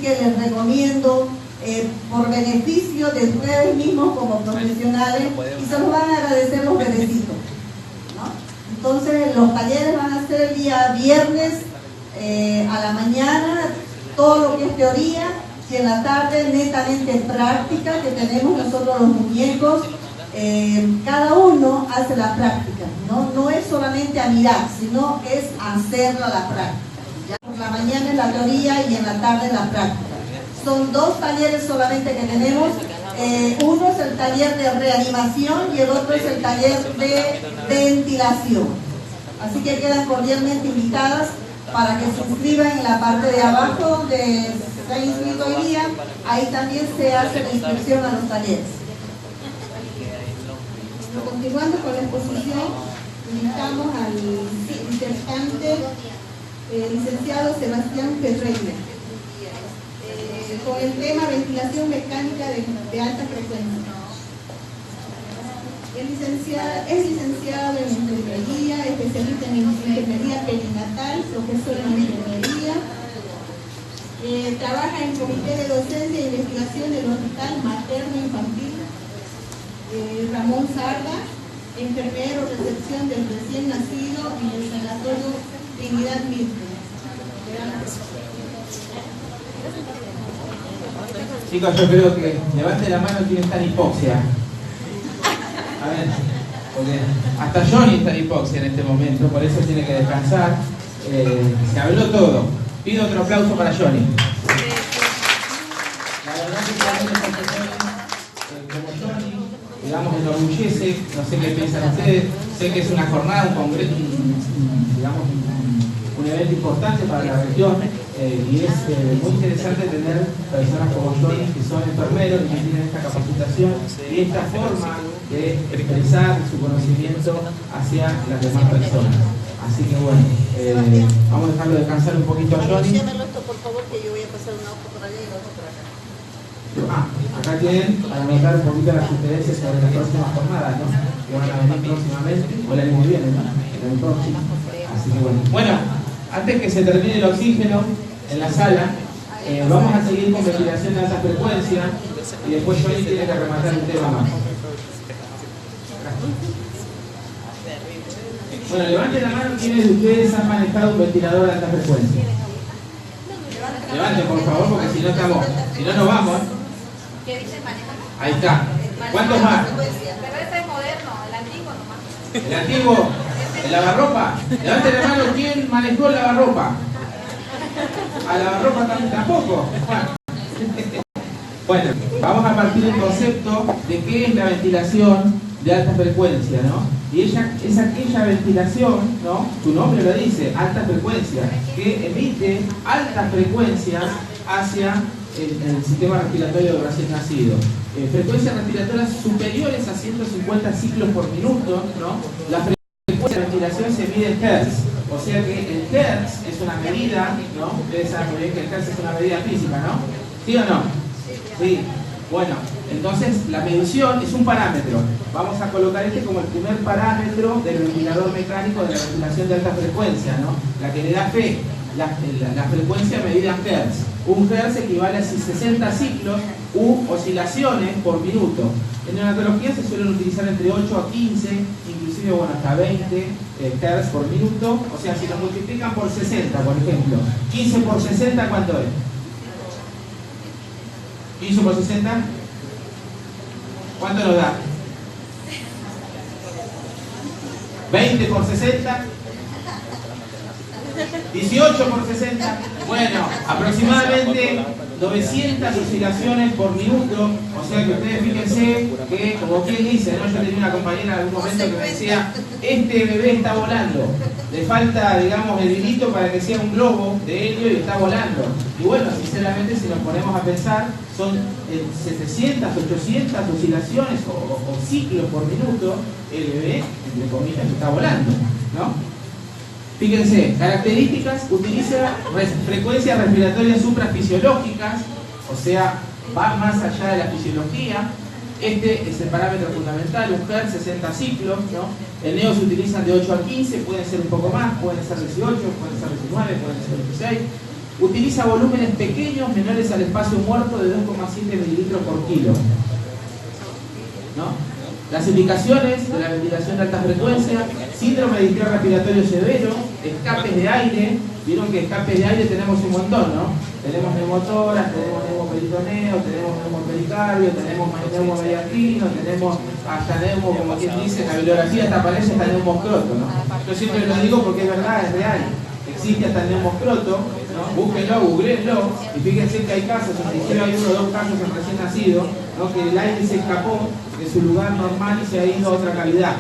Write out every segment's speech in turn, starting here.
que les recomiendo, por beneficio de ustedes mismos como profesionales, y se los van a agradecer los bebecitos, ¿no? Entonces los talleres van a ser el día viernes a la mañana, todo lo que es teoría, y en la tarde netamente práctica, que tenemos nosotros los muñecos. Cada uno hace la práctica, no es solamente a mirar, sino es hacerla la práctica. ¿Ya? Por la mañana es la teoría y en la tarde es la práctica. Son 2 talleres solamente que tenemos. Uno es el taller de reanimación y el otro es el taller de ventilación. Así que quedan cordialmente invitadas para que se inscriban en la parte de abajo donde se han inscrito hoy día. Ahí también se hace la inscripción a los talleres. Continuando con la exposición, invitamos al disertante, licenciado Sebastián Ferreira, con el tema ventilación mecánica de alta frecuencia. Es licenciado en enfermería, especialista en enfermería perinatal, profesor en enfermería. Trabaja en comité de docencia e investigación del Hospital Materno Infantil Ramón Sarda, enfermero recepción del recién nacido en el sanatorio Trinidad Mirte. Chicos, yo creo que levante la mano quien está en hipoxia. A ver, porque hasta Johnny está en hipoxia en este momento, por eso tiene que descansar. Se habló todo. Pido otro aplauso para Johnny. La verdad que como Johnny, digamos, me enorgullece, no sé qué piensan ustedes, sé que es una jornada, un congreso, digamos, un evento importante para la región, y es muy interesante tener personas como Johnny que son enfermeros y que tienen esta capacitación y esta forma de expresar su conocimiento hacia las demás personas. Así que bueno, vamos a dejarlo descansar un poquito a Johnny. Esto, por favor, que yo voy a pasar una hoja por allá y la otra por acá. Acá tienen para anotar un poquito las sugerencias sobre las próximas jornadas, ¿no? Que van a venir próximamente, o el año que viene, ¿no? El próximo. Así que bueno. Bueno, antes que se termine el oxígeno en la sala, vamos a seguir con ventilación de alta frecuencia y después Johnny tiene que rematar un tema más. Bueno, levanten la mano quienes de ustedes han manejado un ventilador de alta frecuencia. Levanten por favor, porque si no estamos, si no nos vamos. Ahí está. ¿Cuántos más? Pero ese es moderno, el antiguo nomás. El antiguo, el lavarropa. Levanten la mano quién manejó el lavarropa. A lavarropa tampoco. Bueno, vamos a partir del concepto de qué es la ventilación de alta frecuencia, ¿no? Y ella es aquella ventilación, ¿no? Su nombre lo dice, alta frecuencia, que emite altas frecuencias hacia el sistema respiratorio del recién nacido. Frecuencias respiratorias superiores a 150 ciclos por minuto, ¿no? La frecuencia de ventilación se mide en Hertz, o sea que el Hertz es una medida, ¿no? Ustedes saben muy bien que el Hertz es una medida física, ¿no? ¿Sí o no? Sí. Bueno, entonces la medición es un parámetro. Vamos a colocar este como el primer parámetro del ventilador mecánico de la ventilación de alta frecuencia, ¿no? La que le da fe, la frecuencia medida en Hertz. Un Hertz equivale a 60 ciclos u oscilaciones por minuto. En neonatología se suelen utilizar entre 8 a 15, inclusive bueno, hasta 20 Hertz por minuto. O sea, si lo multiplican por 60, por ejemplo, 15 por 60, ¿cuánto es? 15 por 60, ¿cuánto nos da? 20 por 60, 18 por 60, bueno, aproximadamente 900 oscilaciones por minuto. O sea que ustedes fíjense que, como quien dice, ¿no? Yo tenía una compañera en algún momento que me decía, este bebé está volando, le falta, digamos, el hilito para que sea un globo de helio y está volando. Y bueno, sinceramente, si nos ponemos a pensar, son 700, 800 oscilaciones o ciclos por minuto, el bebé, entre comillas, está volando, ¿no? Fíjense, características, utiliza frecuencias respiratorias suprafisiológicas, o sea, va más allá de la fisiología. Este es el parámetro fundamental, un Hertz, 60 ciclos, ¿no? El neo se utilizan de 8 a 15, pueden ser un poco más, pueden ser 18, pueden ser 19, pueden ser 16. Utiliza volúmenes pequeños, menores al espacio muerto, de 2,7 mililitros por kilo, ¿no? Las indicaciones de la ventilación de alta frecuencia: síndrome de distrés respiratorio severo, escapes de aire. Vieron que escapes de aire tenemos un montón, ¿no? Tenemos neumotoras, tenemos neumoperitoneo, tenemos neumopericardio, tenemos neumomediatrino, tenemos hasta neumo, como quien dice, en la bibliografía hasta aparece hasta neumoscroto, ¿no? Yo siempre lo digo porque es verdad, es real. Existe hasta el neumoscroto, ¿no? Búsquenlo, googleenlo, y fíjense que hay casos, inclusive hay 1 o 2 casos en recién nacido, ¿no? Que el aire se escapó de su lugar normal y se ha ido a otra cavidad.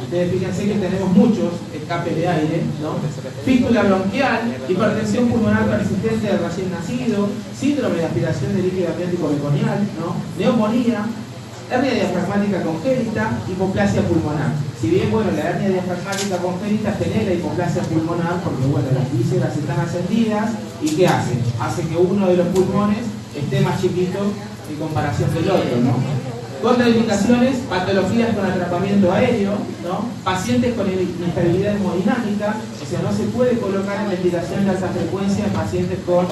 Ustedes fíjense que tenemos muchos escapes de aire, ¿no? Fístula bronquial, hipertensión pulmonar persistente del recién nacido, síndrome de aspiración de líquido amniótico meconial, ¿no? Neumonía, hernia diafragmática congénita, hipoplasia pulmonar. Si bien, bueno, la hernia diafragmática congénita genera hipoplasia pulmonar porque, bueno, las vísceras están ascendidas, ¿y qué hace? Hace que uno de los pulmones esté más chiquito en comparación del otro, ¿no? Contraindicaciones: patologías con atrapamiento aéreo, ¿no? Pacientes con inestabilidad hemodinámica, o sea, no se puede colocar en ventilación de alta frecuencia en pacientes con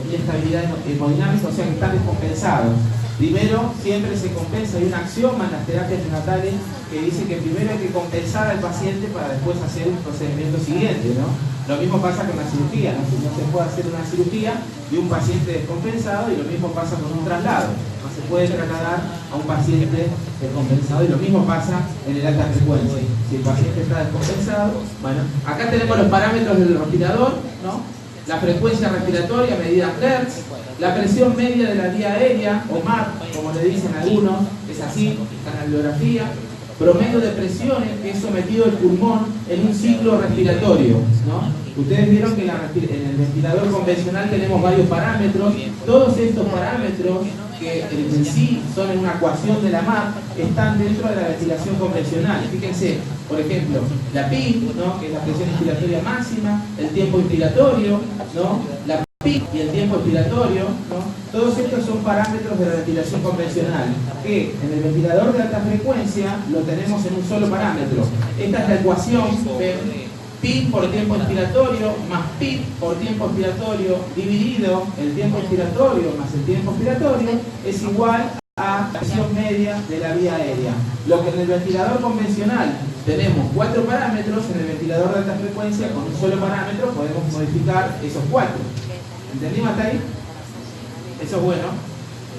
inestabilidad hemodinámica, o sea, que están descompensados. Primero, siempre se compensa, hay un axioma en las terapias neonatales que dice que primero hay que compensar al paciente para después hacer un procedimiento siguiente, ¿no? Lo mismo pasa con la cirugía, ¿no? No se puede hacer una cirugía de un paciente descompensado, y lo mismo pasa con un traslado. No se puede trasladar a un paciente descompensado, y lo mismo pasa en el alta frecuencia. Si el paciente está descompensado, bueno, acá tenemos los parámetros del respirador, ¿no? La frecuencia respiratoria medida en Hertz, la presión media de la vía aérea, o MAP, como le dicen algunos, es así, está en la bibliografía. Promedio de presiones que es sometido el pulmón en un ciclo respiratorio, ¿no? Ustedes vieron que en el ventilador convencional tenemos varios parámetros. Todos estos parámetros, que en sí son en una ecuación de la MAP, están dentro de la ventilación convencional. Fíjense, por ejemplo, la PIC, ¿no? Que es la presión inspiratoria máxima, el tiempo inspiratorio, ¿no? La PIC y el tiempo expiratorio, ¿no? Todos estos son parámetros de la ventilación convencional, que en el ventilador de alta frecuencia lo tenemos en un solo parámetro. Esta es la ecuación: PIC por tiempo inspiratorio más PIC por tiempo expiratorio dividido el tiempo inspiratorio más el tiempo expiratorio es igual a la presión media de la vía aérea. Lo que en el ventilador convencional tenemos 4 parámetros, en el ventilador de alta frecuencia con un solo parámetro podemos modificar esos 4. ¿Entendimos hasta ahí? Eso es bueno.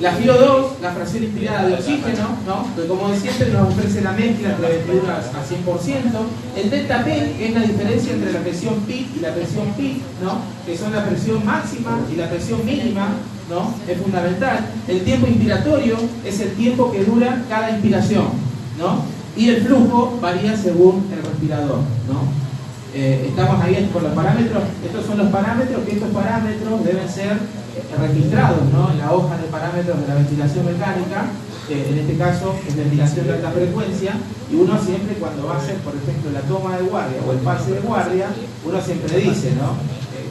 La FiO2, la fracción inspirada de oxígeno, ¿no? Que como siempre nos ofrece la mezcla entre 21 a 100%. El delta P, que es la diferencia entre la presión PIC y la presión PIC, ¿no? Que son la presión máxima y la presión mínima, ¿no? Es fundamental. El tiempo inspiratorio es el tiempo que dura cada inspiración, ¿no? Y el flujo varía según el respirador, ¿no? Estamos ahí con los parámetros. Estos son los parámetros, que estos parámetros deben ser registrados, ¿no? En la hoja de parámetros de la ventilación mecánica. En este caso es ventilación de alta frecuencia, y uno siempre, cuando va a hacer, por ejemplo, la toma de guardia o el pase de guardia, uno siempre dice, ¿no?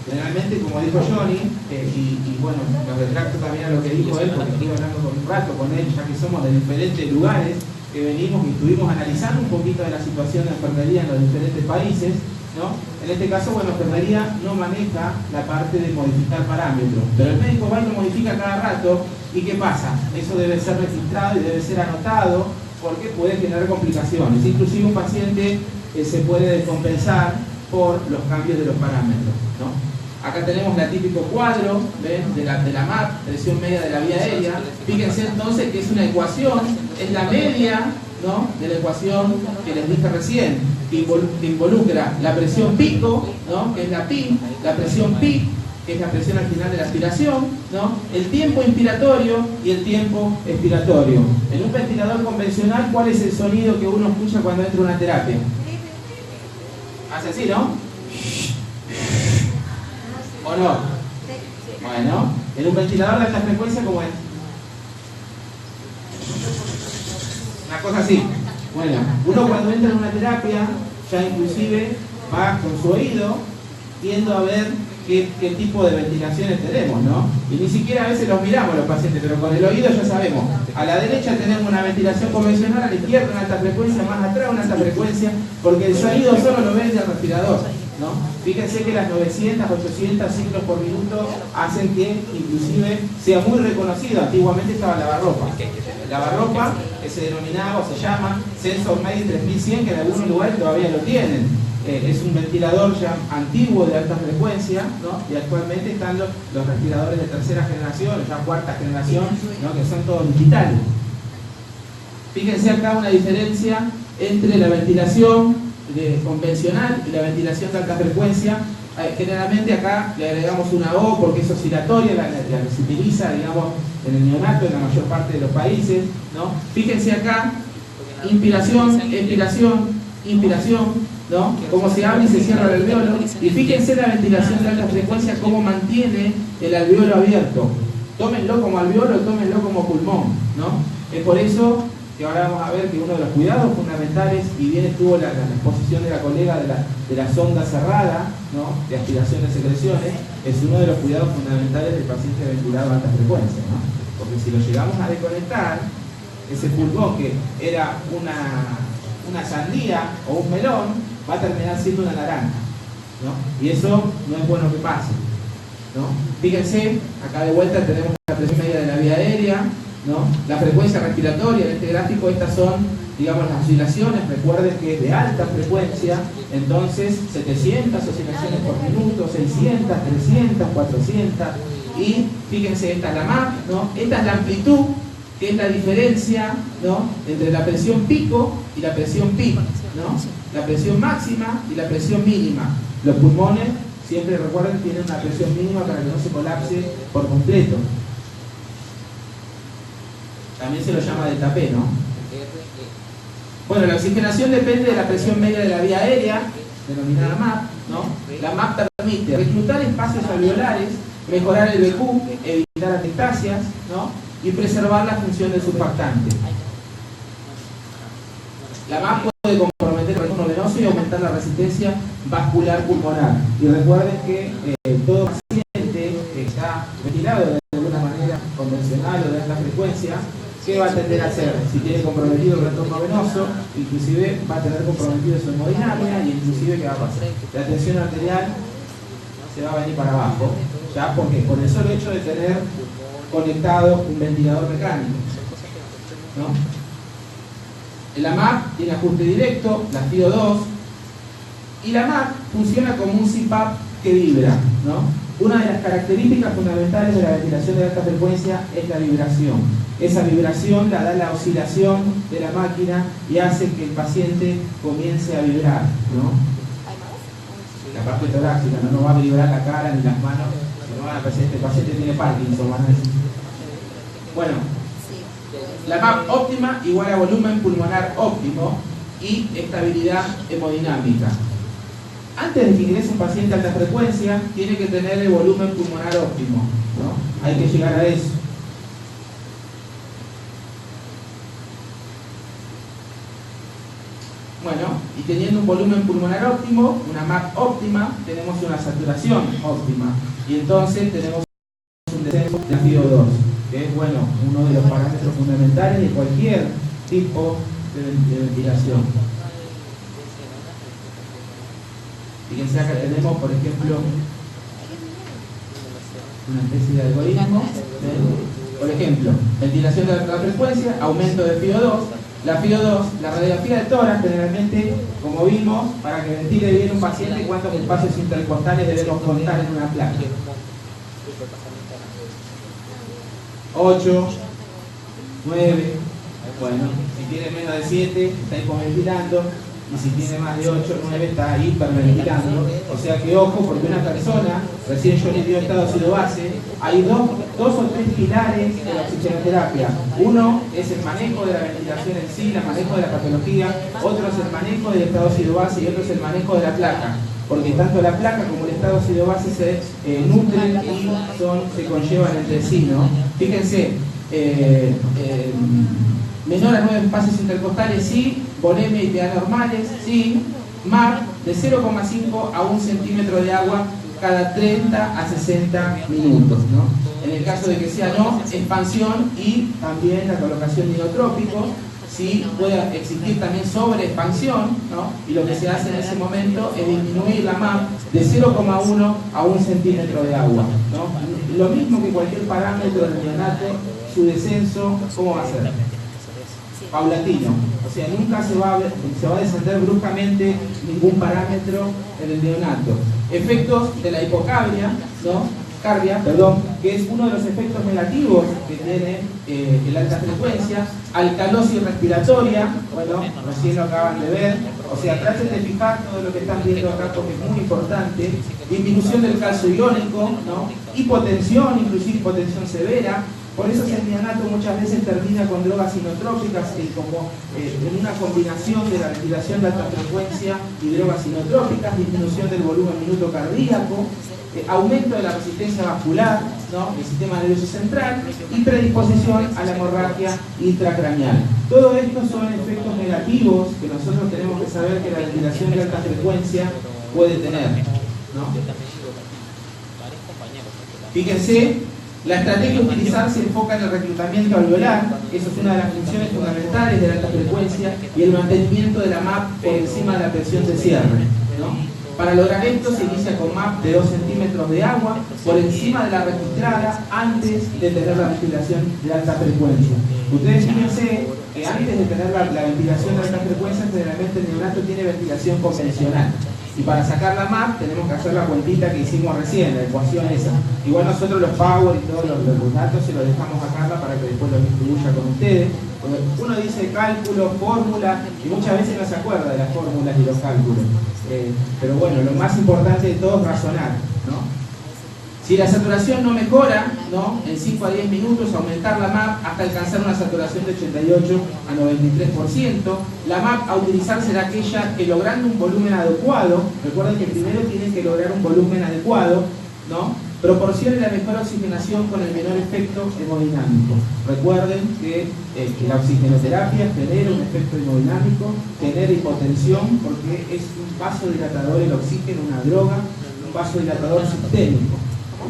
Generalmente, como dijo Johnny, y bueno, lo retracto también a lo que dijo él, porque estuve hablando por un rato con él, ya que somos de diferentes lugares que venimos y estuvimos analizando un poquito de la situación de enfermería en los diferentes países, ¿no? En este caso, bueno, enfermería no maneja la parte de modificar parámetros, pero el médico va y lo modifica cada rato. ¿Y qué pasa? Eso debe ser registrado y debe ser anotado, porque puede generar complicaciones. Inclusive un paciente se puede descompensar por los cambios de los parámetros, ¿no? Acá tenemos la típico cuadro, ¿ven? de la MAP, presión media de la vía aérea. Fíjense entonces que es una ecuación, es la media, ¿no? De la ecuación que les dije recién, que involucra la presión pico, ¿no? Que es la PIC, la presión PIC, que es la presión al final de la aspiración, ¿no? El tiempo inspiratorio y el tiempo expiratorio. En un ventilador convencional, ¿cuál es el sonido que uno escucha cuando entra a una terapia? Hace así, ¿no? ¿O no? Bueno, en un ventilador de alta frecuencia, ¿cómo es? Una cosa así. Bueno, uno cuando entra en una terapia, ya inclusive va con su oído viendo a ver qué tipo de ventilaciones tenemos, ¿no? Y ni siquiera a veces los miramos los pacientes, pero con el oído ya sabemos. A la derecha tenemos una ventilación convencional, a la izquierda una alta frecuencia, más atrás una alta frecuencia, porque el sonido solo lo ve desde el respirador. ¿no? Fíjense que las 900, 800 ciclos por minuto hacen que inclusive sea muy reconocido. Antiguamente estaba lavarropa. Lavarropa, que se denominaba o se llama Sensor Made 3100, que en algunos lugares todavía lo tienen. Es un ventilador ya antiguo de alta frecuencia, ¿no? Y actualmente están los respiradores de tercera generación, ya cuarta generación, ¿no? Que son todos digitales. Fíjense acá una diferencia entre la ventilación convencional y la ventilación de alta frecuencia. Generalmente acá le agregamos una O porque es oscilatoria, la que se utiliza, digamos, en el neonato en la mayor parte de los países, ¿no? Fíjense acá, inspiración, expiración, inspiración, ¿no? Cómo se abre y se cierra el alveolo. Y fíjense la ventilación de alta frecuencia, cómo mantiene el alveolo abierto. Tómenlo como alveolo, tómenlo como pulmón, ¿no? Es por eso que ahora vamos a ver que uno de los cuidados fundamentales, y bien estuvo la exposición de la colega de la sonda cerrada, ¿no? De aspiración de secreciones, es uno de los cuidados fundamentales del paciente ventilado a alta frecuencia, ¿no? Porque si lo llegamos a desconectar, ese pulmón que era una sandía o un melón, va a terminar siendo una naranja, ¿no? Y eso no es bueno que pase, ¿no? Fíjense, acá de vuelta tenemos la presión media de la vía aérea, ¿no? La frecuencia respiratoria. En este gráfico estas son, digamos, las oscilaciones. Recuerden que es de alta frecuencia, entonces 700 oscilaciones por minuto, 600, 300, 400, y fíjense, esta es la MAP, ¿no? Esta es la amplitud, que es la diferencia, ¿no? Entre la presión pico y la presión pico, ¿no? La presión máxima y la presión mínima. Los pulmones, siempre recuerden, tienen una presión mínima para que no se colapse por completo. También se lo llama delta P, ¿no? Bueno, la oxigenación depende de la presión media de la vía aérea, denominada MAP, ¿no? La MAP permite reclutar espacios alveolares, mejorar el BQ, evitar atectasias, ¿no? Y preservar la función del surfactante. La MAP puede comprometer el retorno venoso y aumentar la resistencia vascular pulmonar. Y recuerden que todo paciente que está ventilado de alguna manera convencional o de alta frecuencia, ¿qué va a tender a hacer? Si tiene comprometido el retorno venoso, inclusive va a tener comprometido su hemodinámica, y inclusive ¿qué va a pasar? La tensión arterial se va a venir para abajo, ¿ya? ¿Por qué? Por el solo hecho de tener conectado un ventilador mecánico, ¿no? La MAP tiene ajuste directo, la FIO2, y la MAP funciona como un CPAP que vibra, ¿no? Una de las características fundamentales de la ventilación de alta frecuencia es la vibración. Esa vibración la da la oscilación de la máquina y hace que el paciente comience a vibrar, ¿no? La parte torácica, no va a vibrar la cara ni las manos, sino van a pensar, este paciente tiene Parkinson, van a decir. Bueno, la MAP óptima igual a volumen pulmonar óptimo y estabilidad hemodinámica. Antes de que ingrese un paciente a alta frecuencia, tiene que tener el volumen pulmonar óptimo, ¿no? Hay que llegar a eso. Bueno, y teniendo un volumen pulmonar óptimo, una MAP óptima, tenemos una saturación óptima. Y entonces tenemos un descenso de FIO2, que es, bueno, uno de los parámetros fundamentales de cualquier tipo de ventilación. Fíjense, acá tenemos, por ejemplo, una especie de algoritmo. Por ejemplo, ventilación de alta frecuencia, aumento de FIO2. La FIO2, la radiografía de tórax, generalmente, como vimos, para que ventile bien un paciente, cuántos espacios intercostales debemos contar en una placa. 8, 9, bueno, si tiene menos de 7, está hipoventilando, y si tiene más de 8, 9, está hiperventilando. O sea que ojo, porque una persona, recién yo le dio estado ácido-base, hay dos o tres pilares de la oxigenoterapia. Uno es el manejo de la ventilación en sí, el manejo de la patología, otro es el manejo del estado ácido-base y otro es el manejo de la placa. Porque tanto la placa como el estado ácido-base se nutren y se conllevan entre sí, ¿no? Fíjense, menor a 9 espacios intercostales, sí. Volemia y PA normales, sí. MAP de 0,5 a 1 centímetro de agua cada 30 a 60 minutos, ¿no? En el caso de que sea no, expansión y también la colocación de inotrópicos. sí puede existir también sobreexpansión, ¿no? Y lo que se hace en ese momento es disminuir la MAP de 0,1 a 1 centímetro de agua, ¿no? Lo mismo que cualquier parámetro del neonato, su descenso, ¿cómo va a ser? Paulatino, o sea, nunca se va a descender bruscamente ningún parámetro en el neonato. Efectos de la hipocarbia, ¿no? Que es uno de los efectos negativos que tiene el alta frecuencia. Alcalosis respiratoria, bueno, recién lo acaban de ver, o sea, traten de fijar todo lo que están viendo acá porque es muy importante. Disminución del calcio iónico, ¿no? Hipotensión, inclusive hipotensión severa. Por eso el neonato muchas veces termina con drogas inotrópicas como en una combinación de la ventilación de alta frecuencia y drogas inotrópicas, disminución del volumen minuto cardíaco, aumento de la resistencia vascular, ¿no? El sistema nervioso central y predisposición a la hemorragia intracraneal. Todo esto son efectos negativos que nosotros tenemos que saber que la ventilación de alta frecuencia puede tener, ¿no? Fíjense, la estrategia a utilizar se enfoca en el reclutamiento alveolar, eso es una de las funciones fundamentales de la alta frecuencia, y el mantenimiento de la MAP por encima de la presión de cierre, ¿no? Para lograr esto se inicia con MAP de 2 centímetros de agua por encima de la registrada antes de tener la ventilación de alta frecuencia. Ustedes fíjense que antes de tener la ventilación de alta frecuencia, generalmente el neonato tiene ventilación convencional. Y para sacar la MAP tenemos que hacer la cuentita que hicimos recién, la ecuación esa. Igual nosotros los power y todos los datos se los dejamos a Carla para que después los distribuya con ustedes. Porque uno dice cálculo, fórmula, y muchas veces no se acuerda de las fórmulas y los cálculos. Pero bueno, lo más importante de todo es razonar, ¿no? Si la saturación no mejora, ¿no? En 5 a 10 minutos, aumentar la MAP hasta alcanzar una saturación de 88 a 93%. La MAP a utilizar será aquella que logrando un volumen adecuado, recuerden que primero tienen que lograr un volumen adecuado, ¿no? Proporcione la mejor oxigenación con el menor efecto hemodinámico. Recuerden que la oxigenoterapia genera un efecto hemodinámico, genera hipotensión porque es un vasodilatador el oxígeno, una droga, un vasodilatador sistémico.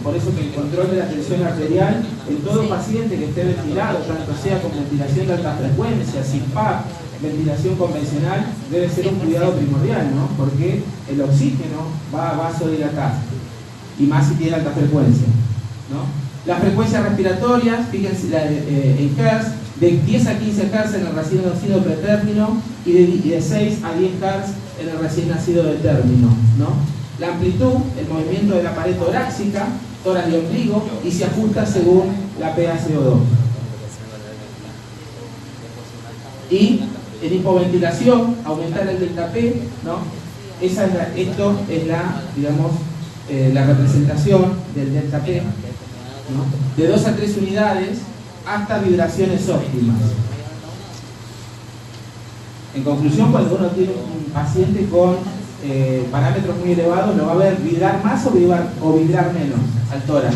Por eso que el control de la tensión arterial en todo paciente que esté ventilado, tanto sea con ventilación de alta frecuencia, sin PAP, ventilación convencional, debe ser un cuidado primordial, ¿no? Porque el oxígeno va a vasodilatar, y más si tiene alta frecuencia, ¿no? Las frecuencias respiratorias, fíjense en Hz, de 10 a 15 Hz en el recién nacido pretérmino y de 6 a 10 Hz en el recién nacido de término, ¿no? La amplitud, el movimiento de la pared torácica, tórax y ombligo, y se ajusta según la PaCO2. Y en hipoventilación, aumentar el delta P, ¿no? Esto es la, digamos, la representación del delta P, ¿no? De 2 a 3 unidades hasta vibraciones óptimas. En conclusión, cuando uno tiene un paciente con parámetros muy elevados, lo va a ver vibrar más o vibrar menos al tórax,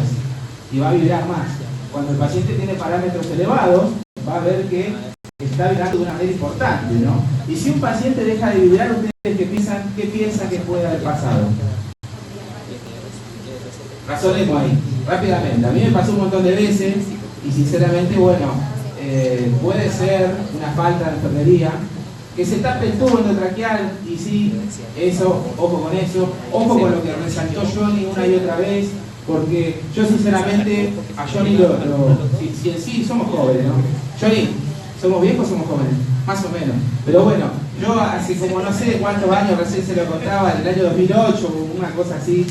y va a vibrar más. Cuando el paciente tiene parámetros elevados, va a ver que está vibrando de una manera importante, ¿no? Y si un paciente deja de vibrar, ¿ustedes qué piensan que puede haber pasado? Razonemos ahí, rápidamente. A mí me pasó un montón de veces y sinceramente, bueno, puede ser una falta de enfermería, que se tape el tubo endotraqueal, y sí, eso, ojo con eso, ojo con lo que resaltó Johnny una y otra vez, porque yo sinceramente a Johnny si en sí somos jóvenes, ¿no? Johnny, ¿somos viejos o somos jóvenes? Más o menos. Pero bueno, yo hace como no sé cuántos años, recién se lo contaba, en el año 2008, una cosa así,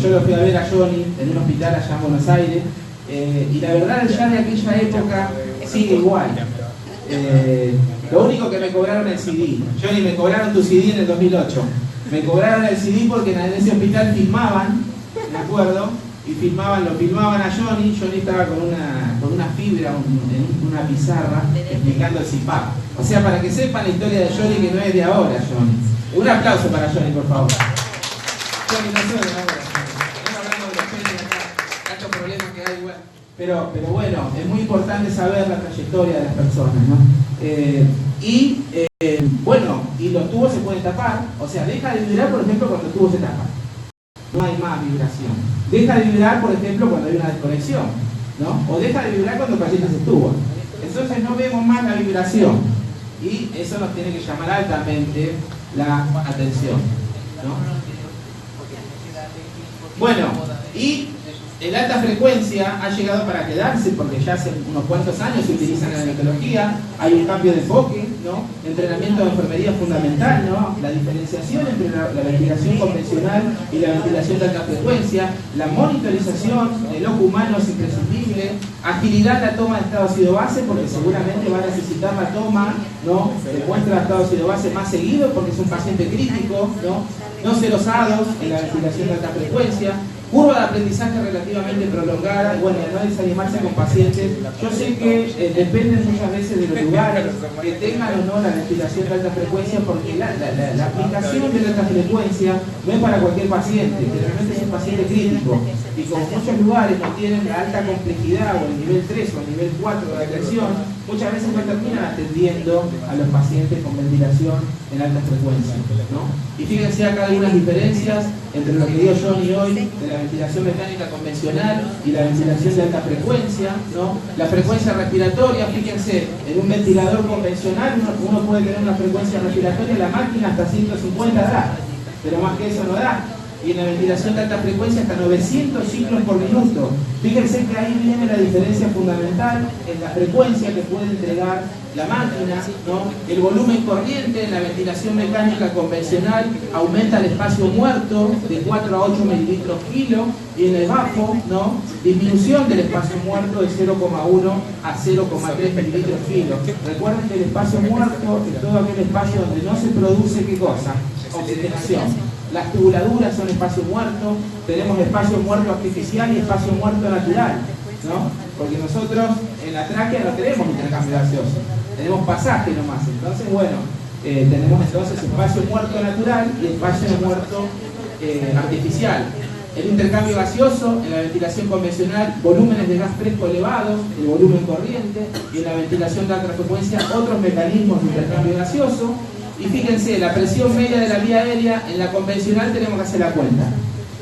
yo lo fui a ver a Johnny en un hospital allá en Buenos Aires, y la verdad ya de aquella época sigue igual. Lo único que me cobraron el CD. Johnny, me cobraron tu CD en el 2008. Me cobraron el CD porque en ese hospital filmaban, me acuerdo, y lo filmaban a Johnny. Johnny estaba con una fibra en una pizarra explicando el CIPAP. O sea, para que sepan la historia de Johnny, que no es de ahora, Johnny. Un aplauso para Johnny, por favor. Johnny, no soy de ahora. No hablamos de los penes acá, tantos problemas que hay igual. Pero bueno, es muy importante saber la trayectoria de las personas, ¿no? Bueno, y los tubos se pueden tapar, o sea, deja de vibrar, por ejemplo, cuando el tubo se tapa. No hay más vibración. Deja de vibrar, por ejemplo, cuando hay una desconexión, ¿no? O deja de vibrar cuando el paciente se estuvo. Entonces no vemos más la vibración. Y eso nos tiene que llamar altamente la atención, ¿no? Bueno, y el alta frecuencia ha llegado para quedarse porque ya hace unos cuantos años se utiliza en la neonatología, hay un cambio de enfoque, ¿no? Entrenamiento de enfermería fundamental, ¿no? La diferenciación entre la ventilación convencional y la ventilación de alta frecuencia, la monitorización del ojo humano es imprescindible, agilidad en la toma de estado ácido-base porque seguramente va a necesitar la toma, ¿no? De muestra de estado ácido-base más seguido porque es un paciente crítico, ¿no? No ser osados en la ventilación de alta frecuencia, curva de aprendizaje relativamente prolongada, bueno, no desanimarse con pacientes. Yo sé que depende muchas veces de los lugares que tengan o no la ventilación de alta frecuencia, porque la aplicación de la alta frecuencia no es para cualquier paciente, generalmente es un paciente crítico. Y como muchos lugares no tienen la alta complejidad o el nivel 3 o el nivel 4 de agresión, muchas veces no terminan atendiendo a los pacientes con ventilación en alta frecuencia, ¿no? Y fíjense acá algunas diferencias entre lo que dio Johnny hoy de la ventilación mecánica convencional y la ventilación de alta frecuencia, ¿no? La frecuencia respiratoria, fíjense, en un ventilador convencional uno puede tener una frecuencia respiratoria en la máquina hasta 150 da, pero más que eso no da. Y en la ventilación de alta frecuencia hasta 900 ciclos por minuto. Fíjense que ahí viene la diferencia fundamental en la frecuencia que puede entregar la máquina, ¿no? El volumen corriente en la ventilación mecánica convencional aumenta el espacio muerto de 4 a 8 mililitros kilo, y en el bafo, ¿no? Disminución del espacio muerto de 0,1 a 0,3 mililitros kilo. Recuerden que el espacio muerto es todo aquel espacio donde no se produce ¿qué cosa? Oxigenación. Las tubuladuras son espacio muerto, tenemos espacio muerto artificial y espacio muerto natural, ¿no? Porque nosotros en la tráquea no tenemos intercambio gaseoso, tenemos pasaje nomás. Entonces, bueno, tenemos entonces espacio muerto natural y espacio muerto artificial. El intercambio gaseoso en la ventilación convencional, volúmenes de gas fresco elevados, el volumen corriente, y en la ventilación de alta frecuencia otros mecanismos de intercambio gaseoso. Y fíjense, la presión media de la vía aérea en la convencional tenemos que hacer la cuenta.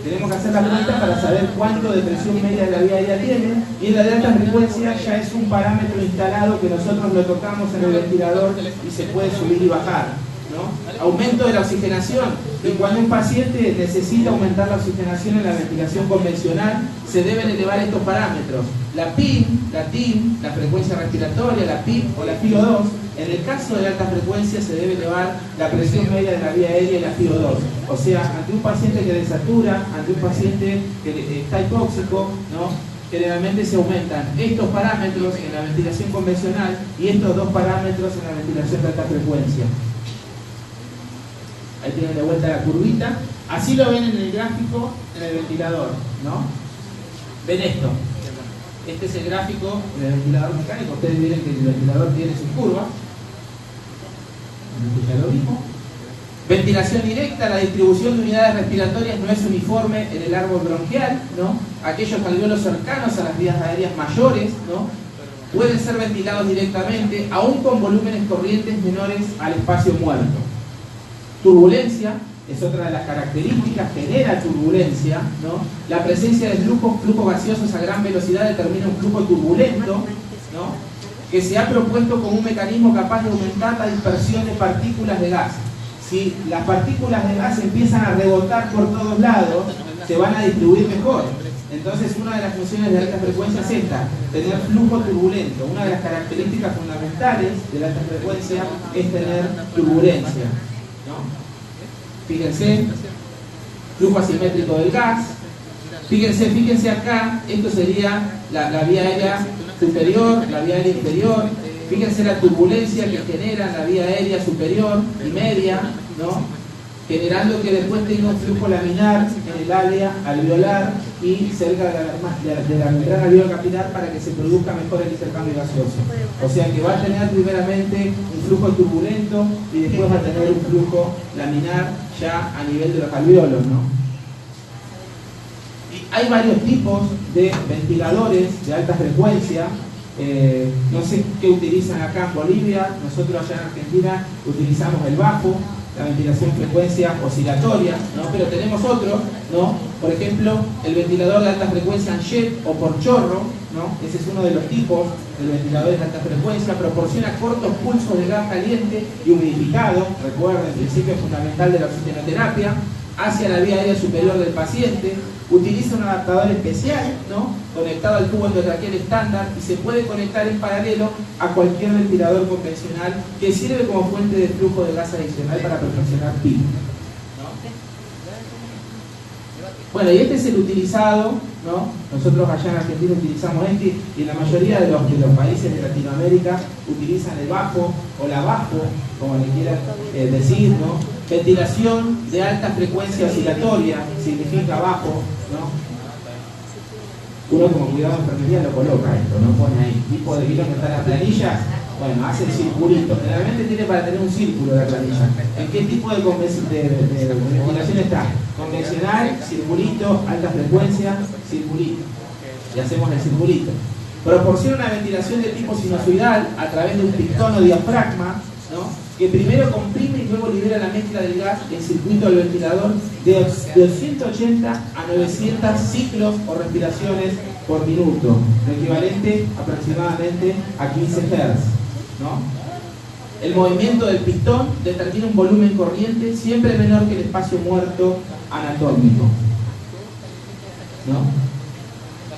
Tenemos que hacer la cuenta para saber cuánto de presión media de la vía aérea tiene, y en la de alta frecuencia ya es un parámetro instalado que nosotros lo tocamos en el ventilador y se puede subir y bajar, ¿no? Aumento de la oxigenación, y cuando un paciente necesita aumentar la oxigenación en la ventilación convencional, se deben elevar estos parámetros. La PIN, la TIM, la frecuencia respiratoria, la PIP o la FiO2. En el caso de alta frecuencia se debe elevar la presión media de la vía aérea y la FiO2. O sea, ante un paciente que desatura, ante un paciente que está hipóxico, ¿no? Generalmente se aumentan estos parámetros en la ventilación convencional y estos dos parámetros en la ventilación de alta frecuencia. Ahí tienen de vuelta la curvita. Así lo ven en el gráfico en el ventilador, ¿no? Ven esto. Este es el gráfico del ventilador mecánico. Ustedes miren que el ventilador tiene sus curvas. Ya lo vimos. Ventilación directa, la distribución de unidades respiratorias no es uniforme en el árbol bronquial, ¿no? Aquellos alvéolos cercanos a las vías aéreas mayores, ¿no? Pueden ser ventilados directamente, aún con volúmenes corrientes menores al espacio muerto. Turbulencia es otra de las características, genera turbulencia, ¿no? La presencia de flujos gaseosos a gran velocidad determina un flujo turbulento, ¿no? Que se ha propuesto como un mecanismo capaz de aumentar la dispersión de partículas de gas. Si las partículas de gas empiezan a rebotar por todos lados, se van a distribuir mejor. Entonces, una de las funciones de alta frecuencia es esta, tener flujo turbulento. Una de las características fundamentales de la alta frecuencia es tener turbulencia, ¿no? Fíjense, flujo asimétrico del gas. Fíjense acá, esto sería la vía aérea superior, la vía aérea inferior. Fíjense la turbulencia que genera la vía aérea superior y media, ¿no? Generando que después tenga un flujo laminar en el área alveolar y cerca de la membrana alveolo-capilar para que se produzca mejor el intercambio gaseoso. O sea que va a tener primeramente un flujo turbulento y después va a tener un flujo laminar ya a nivel de los alveolos, ¿no? Y hay varios tipos de ventiladores de alta frecuencia. No sé qué utilizan acá en Bolivia. Nosotros allá en Argentina utilizamos el bafo, la ventilación frecuencia oscilatoria, ¿no? Pero tenemos otro, ¿no? Por ejemplo, el ventilador de alta frecuencia en jet o por chorro, ¿no? Ese es uno de los tipos de ventiladores de alta frecuencia. Proporciona cortos pulsos de gas caliente y humidificado, recuerden, el principio fundamental de la oxigenoterapia, hacia la vía aérea superior del paciente. Utiliza un adaptador especial, ¿no?, conectado al tubo endotraqueal estándar, y se puede conectar en paralelo a cualquier ventilador convencional que sirve como fuente de flujo de gas adicional para proporcionar PIB. Bueno, y este es el utilizado, ¿no? Nosotros allá en Argentina utilizamos este, y en la mayoría de los países de Latinoamérica utilizan el bajo o la bajo, como le quieran decir, ¿no? Ventilación de alta frecuencia oscilatoria, significa bajo, ¿no? Uno como cuidado de enfermería lo coloca esto, no pone ahí. Tipo de vino que está en la planilla, bueno, hace el circulito. Generalmente tiene para tener un círculo la planilla. ¿En qué tipo de ventilación está? Convencional, circulito, alta frecuencia, circulito. Y hacemos el circulito. Proporciona una ventilación de tipo sinusoidal a través de un pistón o diafragma, ¿no?, que primero comprime y luego libera la mezcla del gas en circuito del ventilador de 180 a 900 ciclos o respiraciones por minuto, lo equivalente aproximadamente a 15 Hz, ¿no? El movimiento del pistón determina un volumen corriente siempre menor que el espacio muerto anatómico, ¿no?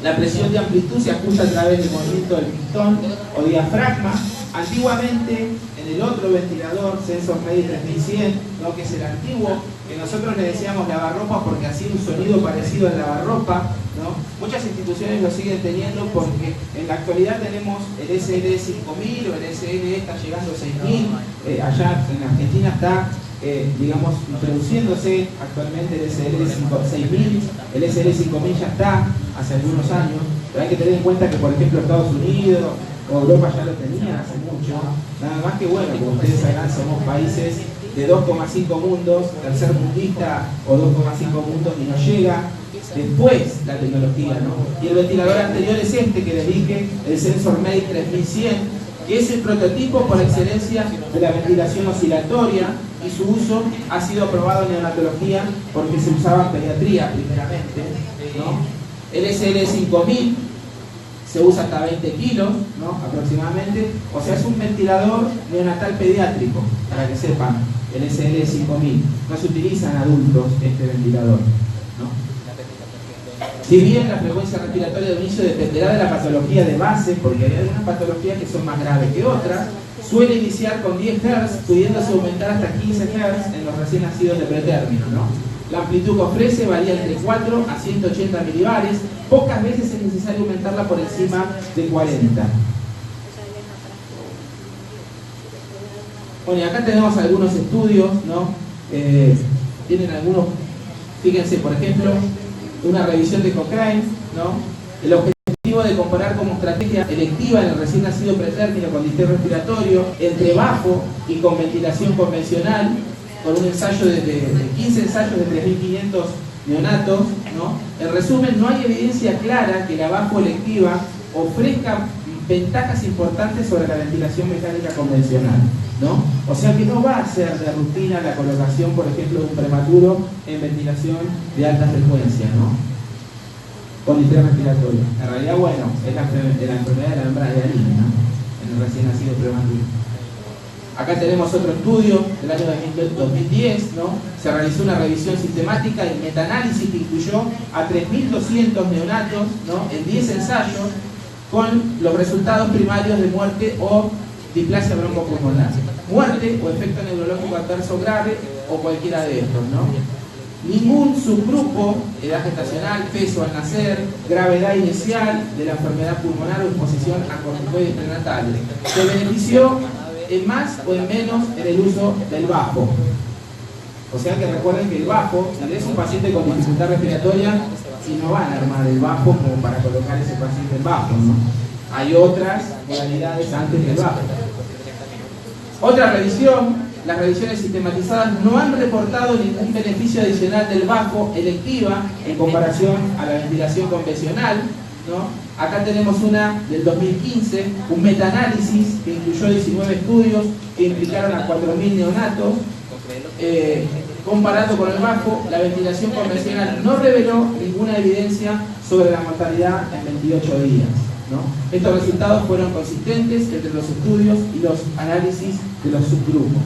La presión de amplitud se ajusta a través del movimiento del pistón o diafragma. Antiguamente, en el otro ventilador, SensorMedic 3100, ¿no?, que es el antiguo, que nosotros le decíamos lavarropas porque hacía un sonido parecido al lavarropa, ¿no? Muchas instituciones lo siguen teniendo porque en la actualidad tenemos el SLE 5000 o el SLE está llegando a 6000. Allá en Argentina está, digamos, introduciéndose actualmente el SLE 6000. El SLE 5000 ya está hace algunos años, pero hay que tener en cuenta que, por ejemplo, Estados Unidos o Europa ya lo tenían hace mucho. Nada más que, bueno, como ustedes sabrán, somos países de 2,5 mundos, tercer mundista o 2,5 mundos, y nos llega después la tecnología, ¿no? Y el ventilador anterior es este que les dije, el SensorMedic 3100, que es el prototipo por excelencia de la ventilación oscilatoria, y su uso ha sido aprobado en neonatología porque se usaba en pediatría primeramente, ¿no? El SLE 5000 se usa hasta 20 kilos, ¿no?, aproximadamente. O sea, es un ventilador neonatal pediátrico, para que sepan, el SLE 5000. No se utiliza en adultos este ventilador, ¿no? Si bien la frecuencia respiratoria de inicio dependerá de la patología de base, porque hay algunas patologías que son más graves que otras, suele iniciar con 10 Hz, pudiéndose aumentar hasta 15 Hz en los recién nacidos de pretérmino, ¿no? La amplitud que ofrece varía entre 4 a 180 milibares. Pocas veces es necesario aumentarla por encima de 40. Bueno, y acá tenemos algunos estudios, ¿no? Tienen algunos, fíjense, por ejemplo, una revisión de Cochrane, ¿no? El objetivo de comparar como estrategia electiva en el recién nacido pretérmino con distrés respiratorio entre bajo y con ventilación convencional, con un ensayo de 15 ensayos de 3.500 neonatos, ¿no? En resumen, no hay evidencia clara que la bajo electiva ofrezca ventajas importantes sobre la ventilación mecánica convencional, ¿no? O sea que no va a ser de rutina la colocación, por ejemplo, de un prematuro en ventilación de alta frecuencia, ¿no?, con distrés respiratorio. En realidad, bueno, es la enfermedad de la membrana hialina, ¿no?, en el recién nacido prematuro. Acá tenemos otro estudio del año 2010, ¿no? Se realizó una revisión sistemática y metaanálisis que incluyó a 3.200 neonatos, ¿no?, en 10 ensayos, con los resultados primarios de muerte o displasia broncopulmonar. Muerte o efecto neurológico adverso grave o cualquiera de estos, ¿no? Ningún subgrupo, edad gestacional, peso al nacer, gravedad inicial de la enfermedad pulmonar o exposición a corticoides prenatales, se benefició en más o en menos en el uso del bajo. O sea que recuerden que el bajo, si es un paciente con dificultad respiratoria, y no van a armar el bajo como para colocar ese paciente en bajo, ¿no? Hay otras modalidades antes del bajo. Otra revisión, las revisiones sistematizadas no han reportado ningún beneficio adicional del bajo electiva en comparación a la ventilación convencional, ¿no? Acá tenemos una del 2015, un metaanálisis que incluyó 19 estudios que implicaron a 4.000 neonatos. Comparando con el bajo, la ventilación convencional no reveló ninguna evidencia sobre la mortalidad en 28 días. ¿no? Estos resultados fueron consistentes entre los estudios y los análisis de los subgrupos.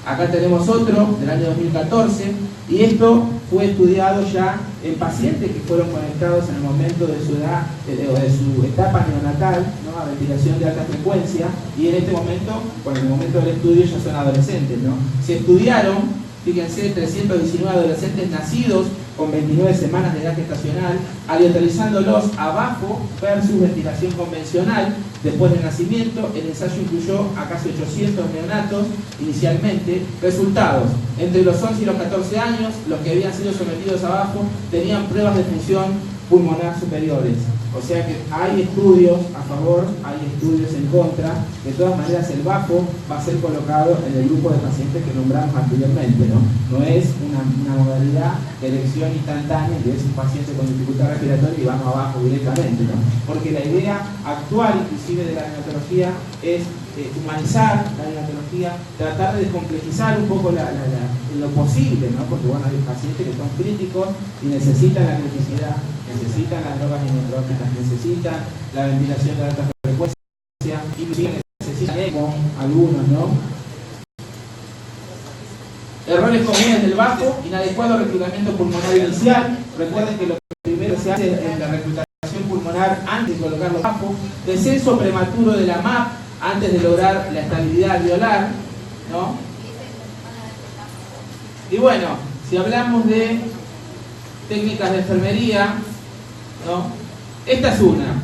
Acá tenemos otro del año 2014 y esto fue estudiado ya en pacientes que fueron conectados en el momento de su edad o de su etapa neonatal, ¿no? A ventilación de alta frecuencia, y en este momento, bueno, en el momento del estudio ya son adolescentes, ¿no? Se estudiaron, fíjense, 319 adolescentes nacidos con 29 semanas de edad gestacional, aleatorizándolos abajo versus ventilación convencional después del nacimiento. El ensayo incluyó a casi 800 neonatos inicialmente. Resultados: entre los 11 y los 14 años, los que habían sido sometidos abajo tenían pruebas de función pulmonar superiores. O sea que hay estudios a favor, hay estudios en contra. De todas maneras, el bajo va a ser colocado en el grupo de pacientes que nombramos anteriormente, ¿no? No es una modalidad de elección instantánea, que es un paciente con dificultad respiratoria y vamos abajo directamente, ¿no? Porque la idea actual, inclusive de la neonatología, es humanizar la neonatología, tratar de descomplejizar un poco en lo posible, ¿no? Porque bueno, hay pacientes que son críticos y necesitan la criticidad, necesitan las drogas inmunológicas, necesitan la ventilación de alta frecuencia, inclusive necesitan ECMO, algunos, ¿no? Errores comunes del bajo: inadecuado reclutamiento pulmonar inicial. Recuerden que lo primero se hace en la reclutación pulmonar antes de colocarlo bajo. Descenso prematuro de la MAP antes de lograr la estabilidad alveolar, ¿no? Y bueno, si hablamos de técnicas de enfermería, ¿no? Esta es una: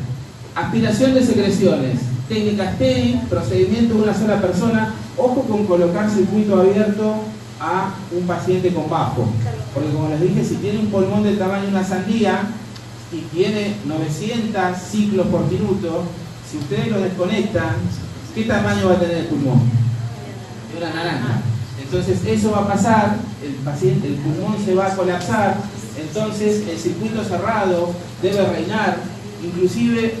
aspiración de secreciones, técnica estéril, procedimiento de una sola persona. Ojo con colocar circuito abierto a un paciente con bajo, porque como les dije, si tiene un pulmón del tamaño de una sandía y tiene 900 ciclos por minuto, si ustedes lo desconectan, ¿qué tamaño va a tener el pulmón? De una naranja. Entonces eso va a pasar, el pulmón se va a colapsar. Entonces el circuito cerrado debe reinar. Inclusive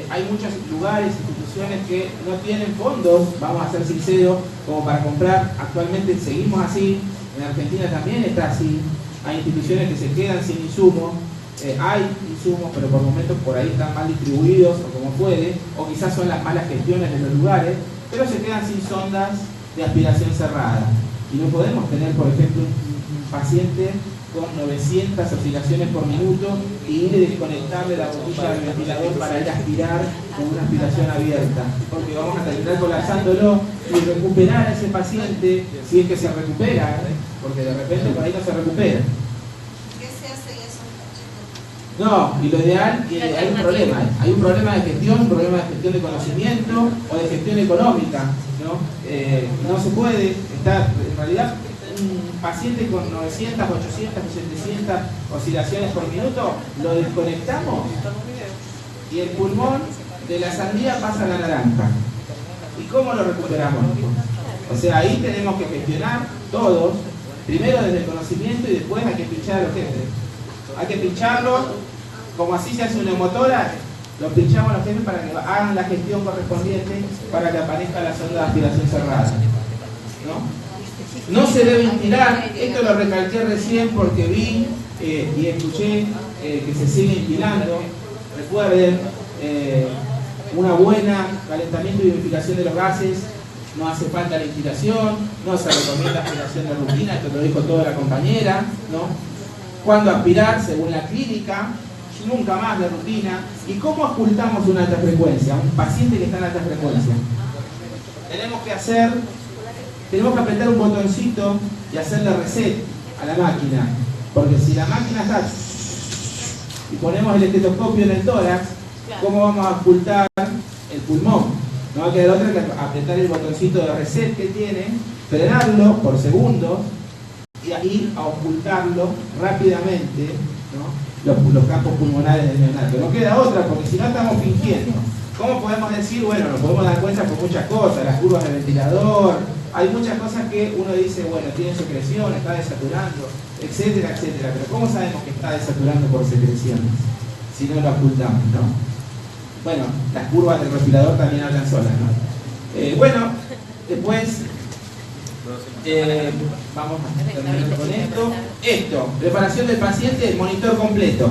hay muchos lugares, instituciones que no tienen fondos, vamos a ser sinceros, como para comprar. Actualmente seguimos así, en Argentina también está así. Hay instituciones que se quedan sin insumos. Hay insumos, pero por momentos por ahí están mal distribuidos o como puede, o quizás son las malas gestiones de los lugares, pero se quedan sin sondas de aspiración cerrada. Y no podemos tener, por ejemplo, un paciente con 900 oscilaciones por minuto y ir a desconectarle la boquilla del ventilador para ir a aspirar con una aspiración abierta, porque vamos a terminar colapsándolo y recuperar a ese paciente, si es que se recupera, porque de repente por ahí no se recupera. No, y lo ideal, y hay un problema de gestión, un problema de gestión de conocimiento o de gestión económica, ¿no? No se puede estar, en realidad, un paciente con 900, 800 o 700 oscilaciones por minuto, lo desconectamos y el pulmón de la sandía pasa a la naranja. ¿Y cómo lo recuperamos? O sea, ahí tenemos que gestionar todos, primero desde el conocimiento y después hay que pinchar a los jefes. Hay que pincharlo, como así se hace una neumotórax, lo pinchamos a los jefes para que hagan la gestión correspondiente para que aparezca la sonda de aspiración cerrada, ¿no? No se debe inspirar, esto lo recalqué recién porque vi y escuché que se sigue inspirando. Recuerden, una buena calentamiento y verificación de los gases, no hace falta la inspiración, no se recomienda aspiración de rutina, esto lo dijo toda la compañera, ¿no? Cuándo aspirar según la clínica, nunca más de rutina. ¿Y cómo ocultamos una alta frecuencia? Un paciente que está en alta frecuencia. Tenemos que apretar un botoncito y hacerle reset a la máquina. Porque si la máquina está y ponemos el estetoscopio en el tórax, ¿cómo vamos a ocultar el pulmón? No va a quedar otra que apretar el botoncito de reset que tiene, frenarlo por segundos y ir a ocultarlo rápidamente, ¿no? Los campos pulmonares del neonato. No queda otra, porque si no estamos fingiendo. ¿Cómo podemos decir? Bueno, nos podemos dar cuenta por muchas cosas, las curvas del ventilador, hay muchas cosas que uno dice, bueno, tiene secreción, está desaturando, etcétera, etcétera. Pero ¿cómo sabemos que está desaturando por secreciones? Si no lo ocultamos, ¿no? Bueno, las curvas del respirador también hablan solas, ¿no? Bueno, después vamos a terminar con esto. Preparación del paciente, monitor completo.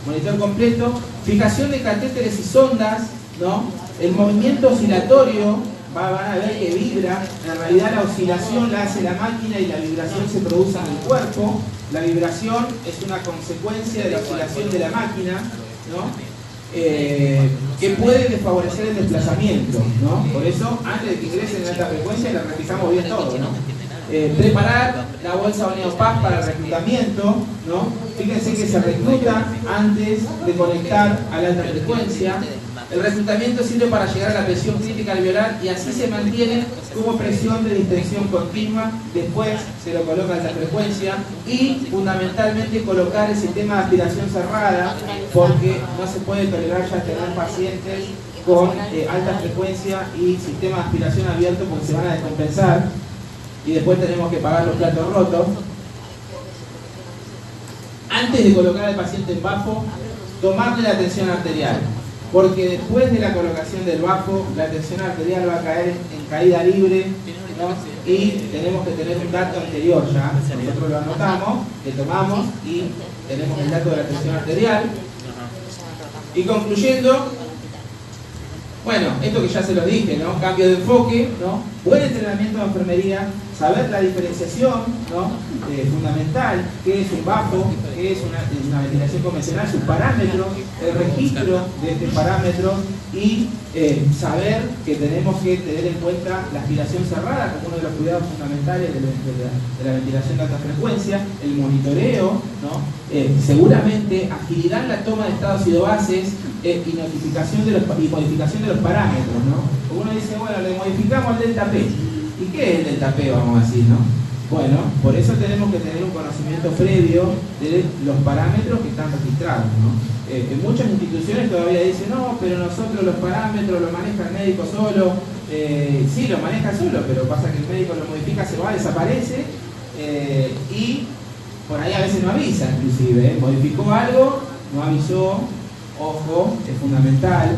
Monitor completo Fijación de catéteres y sondas, ¿no? El movimiento oscilatorio, van a ver que vibra. En realidad la oscilación la hace la máquina y la vibración se produce en el cuerpo. La vibración es una consecuencia de la oscilación de la máquina, ¿no? Que puede desfavorecer el desplazamiento, ¿no? Por eso, antes de que ingresen en alta frecuencia, la revisamos bien todo, ¿no? Preparar la bolsa Oneopaz para el reclutamiento, ¿no? Fíjense que se recluta antes de conectar a la alta frecuencia. El reclutamiento sirve para llegar a la presión crítica alveolar y así se mantiene como presión de distensión continua. Después se lo coloca a alta frecuencia y fundamentalmente colocar el sistema de aspiración cerrada, porque no se puede tolerar ya tener pacientes con alta frecuencia y sistema de aspiración abierto porque se van a descompensar y después tenemos que pagar los platos rotos. Antes de colocar al paciente en bafo, tomarle la tensión arterial, porque después de la colocación del bafo, la tensión arterial va a caer en caída libre, ¿no? Y tenemos que tener un dato anterior ya. Nosotros lo anotamos, le tomamos y tenemos el dato de la tensión arterial. Y concluyendo, bueno, esto que ya se lo dije, ¿no? Cambio de enfoque, ¿no? Buen entrenamiento de enfermería, saber la diferenciación, ¿no? Fundamental, qué es un bafo, qué es una ventilación convencional, sus parámetros, el registro de este parámetro y saber que tenemos que tener en cuenta la aspiración cerrada como uno de los cuidados fundamentales de la ventilación de alta frecuencia, el monitoreo, ¿no? Seguramente agilidad en la toma de estados y de bases y modificación de los parámetros, ¿no? Uno dice, bueno, le modificamos el delta P. ¿Y qué es el delta P, vamos a decir, no? Bueno, por eso tenemos que tener un conocimiento previo de los parámetros que están registrados, ¿no? En muchas instituciones todavía dicen, no, pero nosotros los parámetros los maneja el médico solo. Sí, lo maneja solo, pero pasa que el médico lo modifica, se va, desaparece y por ahí a veces no avisa, inclusive, modificó algo, no avisó, ojo, es fundamental,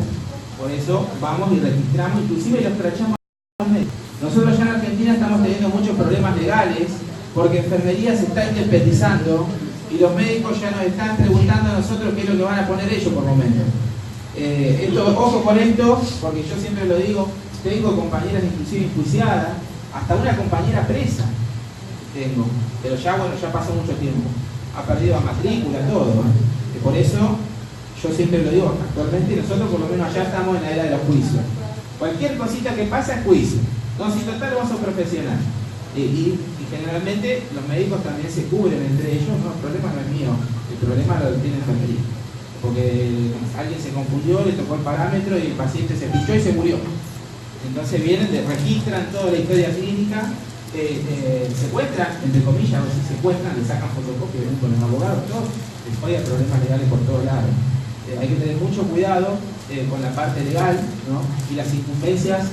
por eso vamos y registramos, inclusive los trachamos a los médicos. Nosotros ya en Argentina estamos teniendo muchos problemas legales porque enfermería se está independizando y los médicos ya nos están preguntando a nosotros qué es lo que van a poner ellos por momento. Ojo con esto, porque yo siempre lo digo, tengo compañeras inclusive enjuiciadas, hasta una compañera presa tengo, pero ya bueno, ya pasó mucho tiempo, ha perdido la matrícula, todo, ¿eh? Por eso yo siempre lo digo, actualmente nosotros por lo menos allá estamos en la era de los juicios. Cualquier cosita que pasa es juicio. No, si total vos sos profesional. Y generalmente los médicos también se cubren entre ellos, no, el problema no es mío, el problema lo tiene enfermería. Porque alguien se confundió, le tocó el parámetro y el paciente se pichó y se murió. Entonces vienen, registran toda la historia clínica, secuestran, entre comillas, o si secuestran, le sacan fotocopias, vienen con los abogados, todos, después hay problemas legales por todos lados. Hay que tener mucho cuidado con la parte legal, ¿no? Y las incumbencias,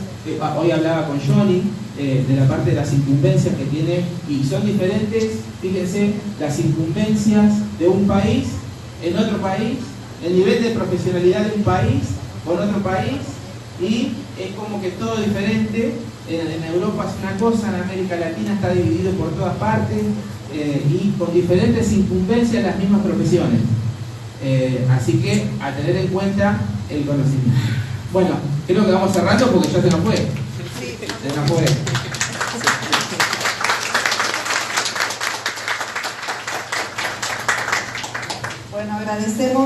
hoy hablaba con Johnny de la parte de las incumbencias que tiene, y son diferentes, fíjense, las incumbencias de un país en otro país, el nivel de profesionalidad de un país con otro país, y es como que todo diferente. En Europa es una cosa, en América Latina está dividido por todas partes y con diferentes incumbencias en las mismas profesiones. Así que a tener en cuenta el conocimiento. Bueno, creo que vamos cerrando porque ya se nos fue. Se nos fue. Bueno, agradecemos.